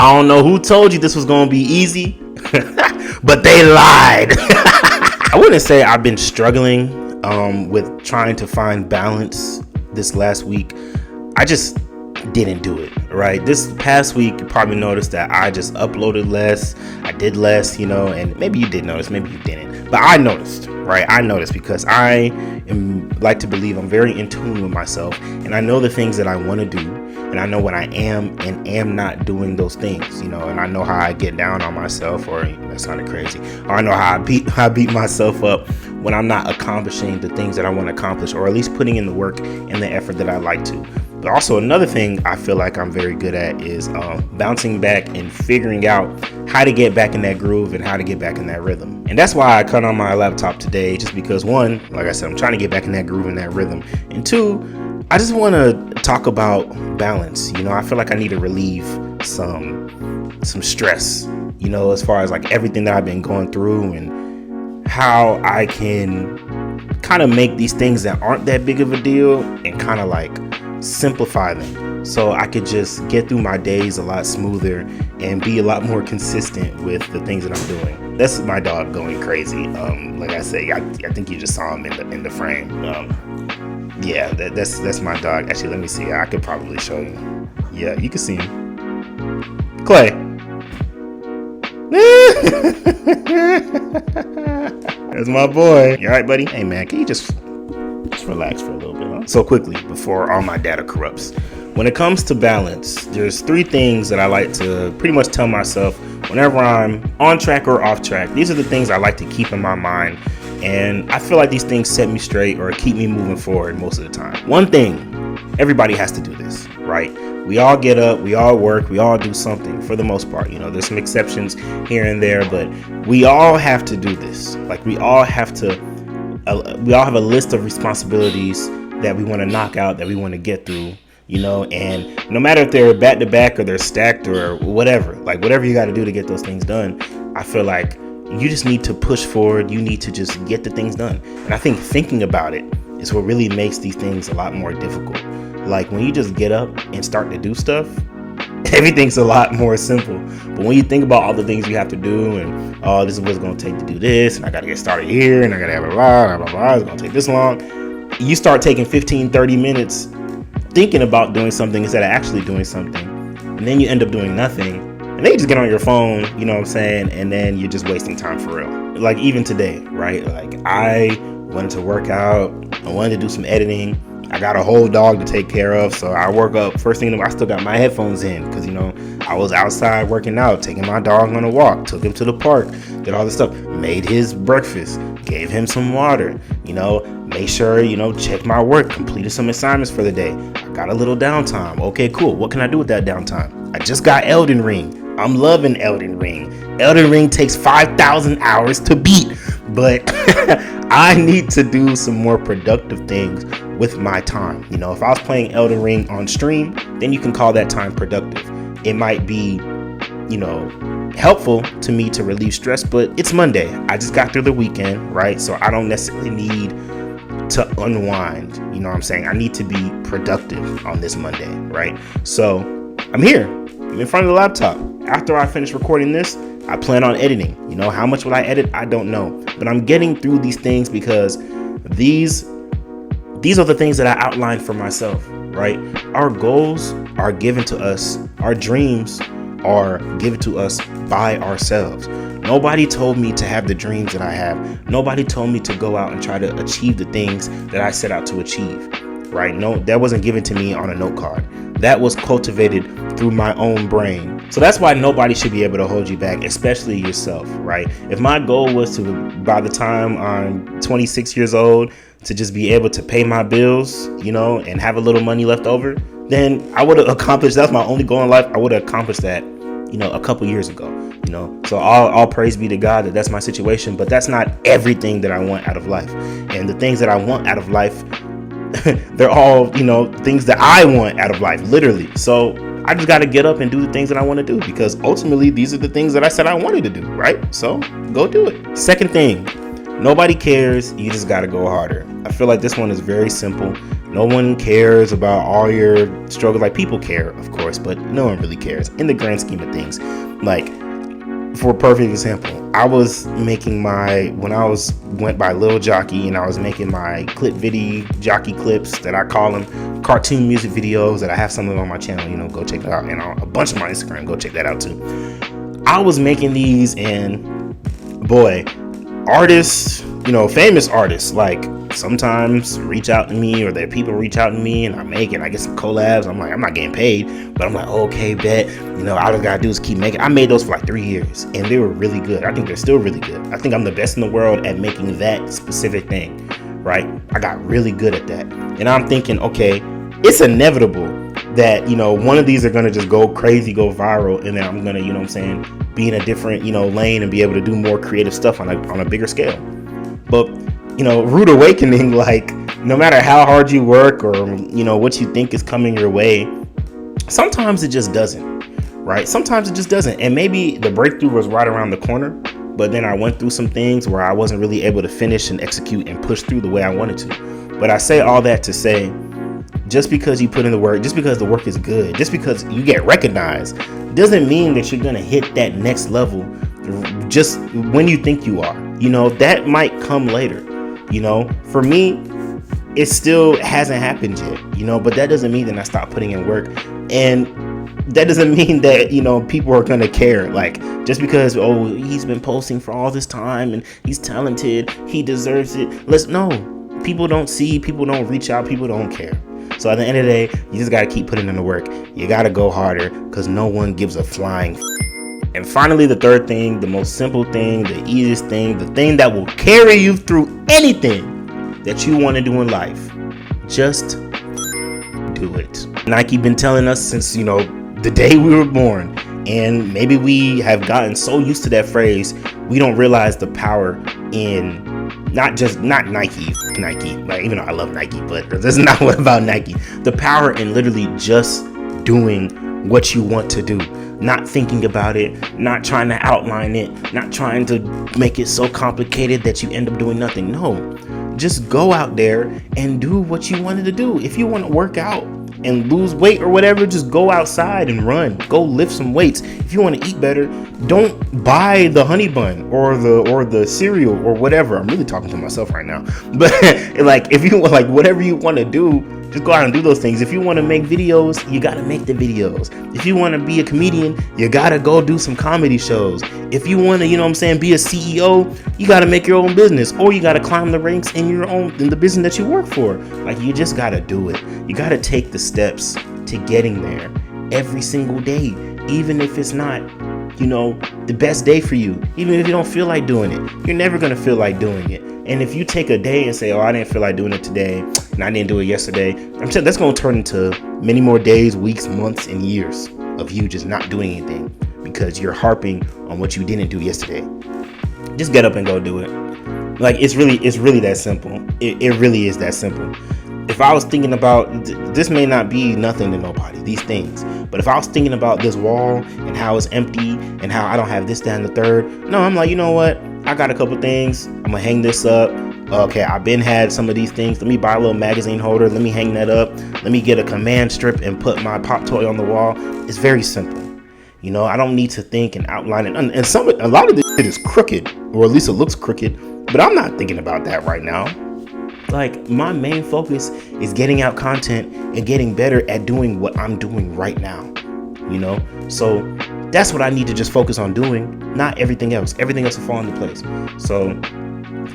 I don't know who told you this was going to be easy, but they lied. I wouldn't say I've been struggling with trying to find balance this last week. I just didn't do it, right? This past week, you probably noticed that I just uploaded less. I did less, and maybe you did notice, maybe you didn't. But I noticed, right? I noticed because I like to believe I'm very in tune with myself, and I know the things that I want to do. And I know when I am and am not doing those things, and I know how I get down on myself, or that sounded crazy, or I know how I beat myself up when I'm not accomplishing the things that I want to accomplish, or at least putting in the work and the effort that I like to. But also another thing I feel like I'm very good at is bouncing back and figuring out how to get back in that groove and how to get back in that rhythm. And that's why I cut on my laptop today, just because one, like I said, I'm trying to get back in that groove and that rhythm. And two, I just want to talk about balance. I feel like I need to relieve some stress, as far as like everything that I've been going through and how I can kind of make these things that aren't that big of a deal and kind of like simplify them so I could just get through my days a lot smoother and be a lot more consistent with the things that I'm doing. That's my dog going crazy. Like I say, I think you just saw him in the frame. Yeah, that's my dog. Actually, let me see. I could probably show you. Yeah, you can see him. Clay. That's my boy. You all right, buddy? Hey, man, can you just relax for a little bit? Huh? So quickly, before all my data corrupts. When it comes to balance, there's 3 things that I like to pretty much tell myself whenever I'm on track or off track. These are the things I like to keep in my mind. And I feel like these things set me straight or keep me moving forward most of the time. One thing, everybody has to do this, right? We all get up, we all work, we all do something for the most part. There's some exceptions here and there, but we all have to do this. Like we all have a list of responsibilities that we want to knock out, that we want to get through, and no matter if they're back to back or they're stacked or whatever you got to do to get those things done, I feel like you just need to push forward. You need to just get the things done. And I think thinking about it is what really makes these things a lot more difficult. Like when you just get up and start to do stuff, everything's a lot more simple. But when you think about all the things you have to do and, oh, this is what it's going to take to do this, and I got to get started here, and I got to have blah, it's going to take this long. You start taking 15, 30 minutes thinking about doing something instead of actually doing something. And then you end up doing nothing. And then you just get on your phone, you know what I'm saying? And then you're just wasting time for real. Like even today, right? Like I wanted to work out. I wanted to do some editing. I got a whole dog to take care of. So I woke up, first thing, I still got my headphones in because, I was outside working out, taking my dog on a walk, took him to the park, did all this stuff, made his breakfast, gave him some water, made sure, checked my work, completed some assignments for the day. I got a little downtime. Okay, cool. What can I do with that downtime? I just got Elden Ring. I'm loving Elden Ring. Elden Ring takes 5,000 hours to beat, but I need to do some more productive things with my time. If I was playing Elden Ring on stream, then you can call that time productive. It might be, helpful to me to relieve stress, but it's Monday. I just got through the weekend, right? So I don't necessarily need to unwind. You know what I'm saying? I need to be productive on this Monday, right? So I'm here. I'm in front of the laptop. After I finish recording this, I plan on editing. How much will I edit? I don't know. But I'm getting through these things because these are the things that I outlined for myself, right? Our goals are given to us. Our dreams are given to us by ourselves. Nobody told me to have the dreams that I have. Nobody told me to go out and try to achieve the things that I set out to achieve, right? No, that wasn't given to me on a note card. That was cultivated through my own brain. So that's why nobody should be able to hold you back, especially yourself, right? If my goal was to, by the time I'm 26 years old, to just be able to pay my bills, and have a little money left over, then I would have accomplished, that's my only goal in life. I would have accomplished that, a couple years ago, So all praise be to God that that's my situation, but that's not everything that I want out of life. And the things that I want out of life, they're all, things that I want out of life, literally. So I just got to get up and do the things that I want to do because ultimately these are the things that I said I wanted to do, right? So go do it. Second thing, nobody cares. You just got to go harder. I feel like this one is very simple. No one cares about all your struggles. Like, people care, of course, but no one really cares in the grand scheme of things. Like, for a perfect example, I was making when I went by Lil Jockey, and I was making my clip video, jockey clips that I call them, cartoon music videos that I have some of them on my channel, go check that out. And a bunch of my Instagram, go check that out too. I was making these, and boy, artists, famous artists, like, sometimes reach out to me, or that people reach out to me, and I get some collabs. I'm like, I'm not getting paid, but I'm like, okay, bet. All I gotta do is keep making. I made those for like 3 years, and they were really good. I think they're still really good. I think I'm the best in the world at making that specific thing, right? I got really good at that, and I'm thinking, okay, it's inevitable that one of these are gonna just go crazy, go viral, and then I'm gonna, be in a different lane and be able to do more creative stuff on a bigger scale. But rude awakening, like, no matter how hard you work or what you think is coming your way, sometimes it just doesn't, right? Sometimes it just doesn't. And maybe the breakthrough was right around the corner, but then I went through some things where I wasn't really able to finish and execute and push through the way I wanted to. But I say all that to say, just because you put in the work, just because the work is good, just because you get recognized, doesn't mean that you're gonna hit that next level just when you think you are. That might come later. For me, it still hasn't happened yet, but that doesn't mean that I stop putting in work. And that doesn't mean that, people are going to care. Like, just because, he's been posting for all this time and he's talented, he deserves it. People don't see, people don't reach out, people don't care. So at the end of the day, you just got to keep putting in the work. You got to go harder, because no one gives a flying. And finally, the third thing, the most simple thing, the easiest thing, the thing that will carry you through anything that you want to do in life, just do it. Nike been telling us since, the day we were born, and maybe we have gotten so used to that phrase, we don't realize the power in not Nike, like, even though I love Nike, but this is not what about Nike. The power in literally just doing what you want to do. Not thinking about it, not trying to outline it, not trying to make it so complicated that you end up doing nothing. No, just go out there and do what you wanted to do. If you want to work out and lose weight or whatever, just go outside and run. Go lift some weights. If you want to eat better, don't buy the honey bun or the cereal or whatever. I'm really talking to myself right now. But like, if you like whatever you want to do, just go out and do those things. If you want to make videos, you got to make the videos. If you want to be a comedian, you got to go do some comedy shows. If you want to, be a CEO, you got to make your own business, or you got to climb the ranks in the business that you work for. Like, you just got to do it. You got to take the steps to getting there every single day, even if it's not, the best day for you. Even if you don't feel like doing it, you're never going to feel like doing it. And if you take a day and say, I didn't feel like doing it today, and I didn't do it yesterday, I'm saying that's going to turn into many more days, weeks, months, and years of you just not doing anything because you're harping on what you didn't do yesterday. Just get up and go do it. Like, it's really that simple. It really is that simple. If I was thinking about, this may not be nothing to nobody, these things, but if I was thinking about this wall and how it's empty and how I don't have this, that, and the third, no, I'm like, you know what? I got a couple things. I'm gonna hang this up. Okay, I've been had some of these things. Let me buy a little magazine holder. Let me hang that up. Let me get a command strip and put my pop toy on the wall. It's very simple. I don't need to think and outline it. And a lot of this shit is crooked, or at least it looks crooked, but I'm not thinking about that right now. Like, my main focus is getting out content and getting better at doing what I'm doing right now, So that's what I need to just focus on doing, not everything else. Everything else will fall into place. So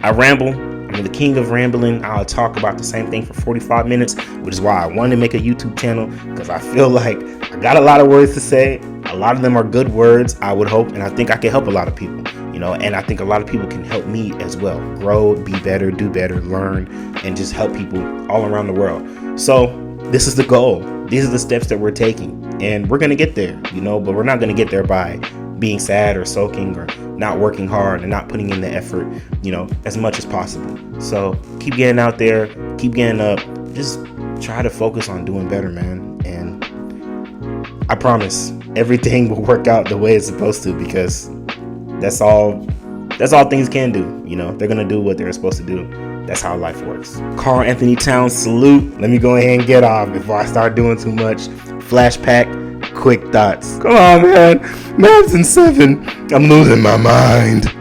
I ramble. I'm the king of rambling. I'll talk about the same thing for 45 minutes, which is why I wanted to make a YouTube channel, because I feel like I got a lot of words to say. A lot of them are good words, I would hope, and I think I can help a lot of people, and I think a lot of people can help me as well. Grow, be better, do better, learn, and just help people all around the world. So this is the goal. These are the steps that we're taking, and we're going to get there, but we're not going to get there by being sad or sulking or not working hard and not putting in the effort, as much as possible. So keep getting out there, keep getting up, just try to focus on doing better, man. And I promise everything will work out the way it's supposed to, because that's all things can do. They're going to do what they're supposed to do. That's how life works. Carl Anthony Towns salute. Let me go ahead and get off before I start doing too much. Flashback, quick thoughts. Come on, man. Mavs in 7. I'm losing my mind.